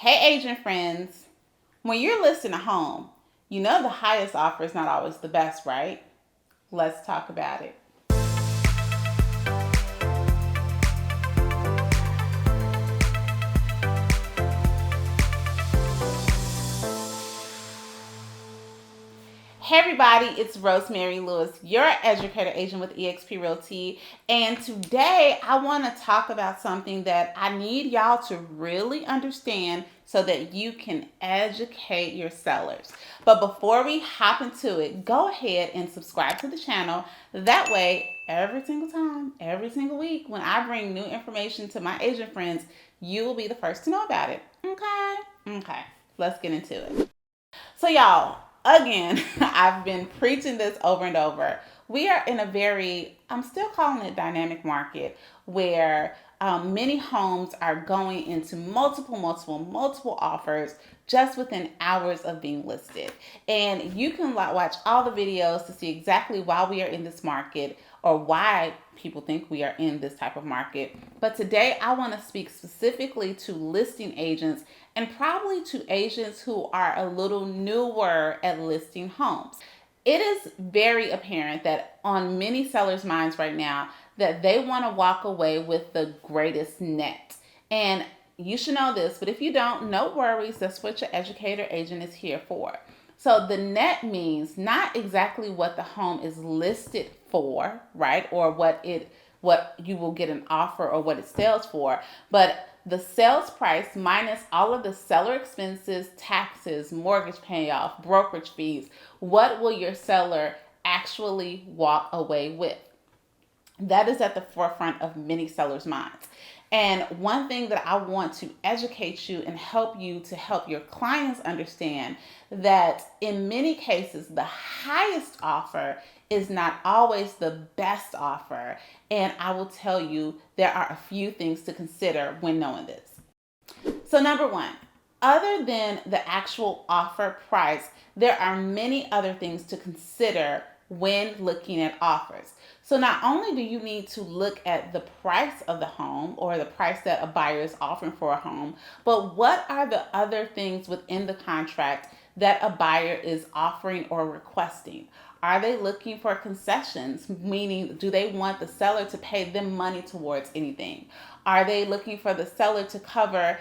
Hey, agent friends. When you're listing a home, you know the highest offer is not always the best, right? Let's talk about it. Hey everybody, it's Rosemary Lewis, your educator agent with eXp Realty, and today I want to talk about something that I need y'all to really understand so that you can educate your sellers. But before we hop into it, go ahead and subscribe to the channel. That way, every single time, every single week, when I bring new information to my agent friends, you will be the first to know about it. Okay? Okay, let's get into it. So, y'all, again, I've been preaching this over and over. We are in a very, I'm still calling it dynamic market where many homes are going into multiple offers just within hours of being listed. And you can watch all the videos to see exactly why we are in this market or why people think we are in this type of market. But today I want to speak specifically to listing agents and probably to agents who are a little newer at listing homes. It is very apparent that on many sellers' minds right now that they want to walk away with the greatest net. And you should know this, but if you don't, no worries. That's what your educator agent is here for. So the net means not exactly what the home is listed for, right? Or what you will get an offer or what it sells for, but the sales price minus all of the seller expenses, taxes, mortgage payoff, brokerage fees. What will your seller actually walk away with? That is at the forefront of many sellers' minds. And one thing that I want to educate you and help you to help your clients understand that in many cases, the highest offer is not always the best offer. And I will tell you, there are a few things to consider when knowing this. So, number one, other than the actual offer price, there are many other things to consider when looking at offers. So, not only do you need to look at the price of the home or the price that a buyer is offering for a home, but what are the other things within the contract that a buyer is offering or requesting? Are they looking for concessions? Meaning, do they want the seller to pay them money towards anything? Are they looking for the seller to cover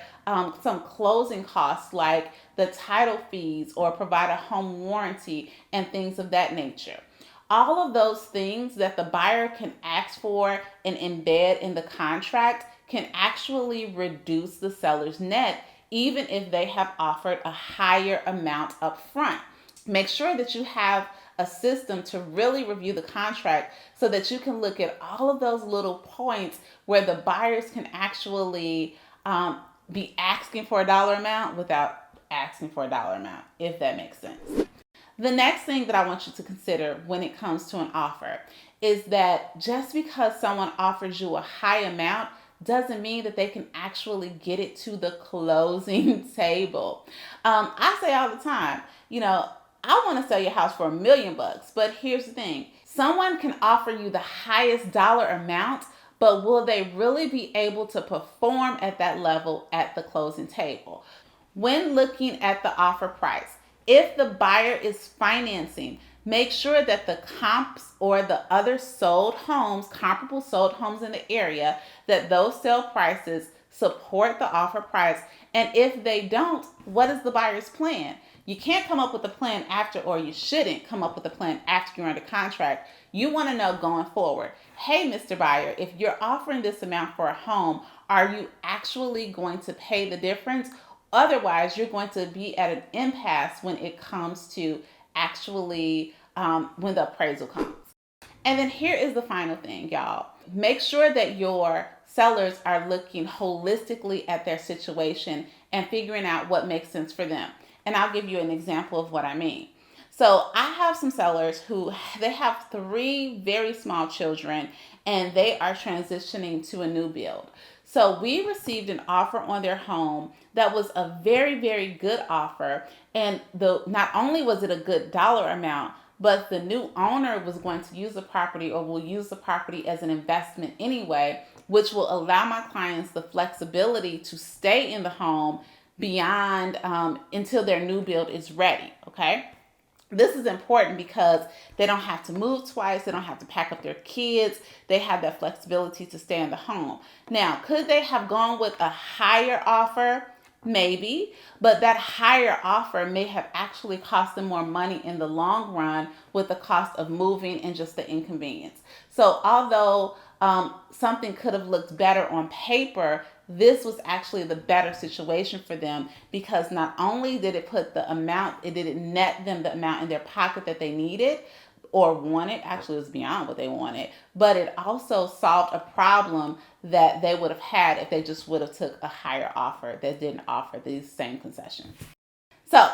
some closing costs like the title fees or provide a home warranty and things of that nature? All of those things that the buyer can ask for and embed in the contract can actually reduce the seller's net, even if they have offered a higher amount up front. Make sure that you have a system to really review the contract so that you can look at all of those little points where the buyers can actually be asking for a dollar amount without asking for a dollar amount, if that makes sense. The next thing that I want you to consider when it comes to an offer is that just because someone offers you a high amount doesn't mean that they can actually get it to the closing table. I say all the time, I want to sell your house for $1 million, but here's the thing. Someone can offer you the highest dollar amount, but will they really be able to perform at that level at the closing table? When looking at the offer price, if the buyer is financing, make sure that the comps or the other sold homes, comparable sold homes in the area, that those sale prices support the offer price. And if they don't, what is the buyer's plan? You can't come up with a plan after, or you shouldn't come up with a plan after you're under contract. You want to know going forward, hey, Mr. Buyer, if you're offering this amount for a home, are you actually going to pay the difference? Otherwise, you're going to be at an impasse when it comes to actually when the appraisal comes. And then here is the final thing, y'all. Make sure that your sellers are looking holistically at their situation and figuring out what makes sense for them. And I'll give you an example of what I mean. So I have some sellers who they have 3 very small children and they are transitioning to a new build. So we received an offer on their home that was a very, very good offer. And not only was it a good dollar amount, but the new owner was going to use the property or will use the property as an investment anyway, which will allow my clients the flexibility to stay in the home, beyond until their new build is ready, okay? This is important because they don't have to move twice. They don't have to pack up their kids. They have that flexibility to stay in the home. Now, could they have gone with a higher offer? Maybe, but that higher offer may have actually cost them more money in the long run with the cost of moving and just the inconvenience. So, although something could have looked better on paper, this was actually the better situation for them because not only did it put the amount, it didn't net them the amount in their pocket that they needed or wanted. Actually, it was beyond what they wanted, but it also solved a problem that they would have had if they just would have took a higher offer that didn't offer these same concessions. So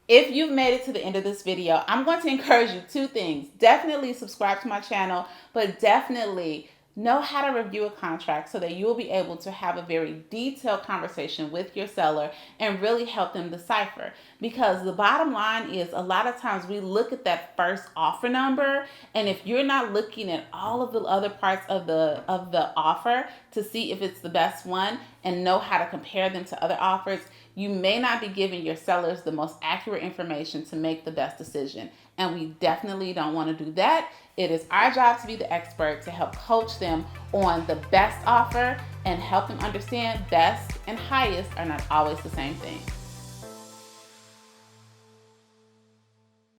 if you've made it to the end of this video, I'm going to encourage you two things. Definitely subscribe to my channel, but definitely know how to review a contract so that you'll be able to have a very detailed conversation with your seller and really help them decipher. Because the bottom line is a lot of times we look at that first offer number, and if you're not looking at all of the other parts of the offer to see if it's the best one and know how to compare them to other offers, you may not be giving your sellers the most accurate information to make the best decision. And we definitely don't want to do that. It is our job to be the expert to help coach them on the best offer and help them understand best and highest are not always the same thing.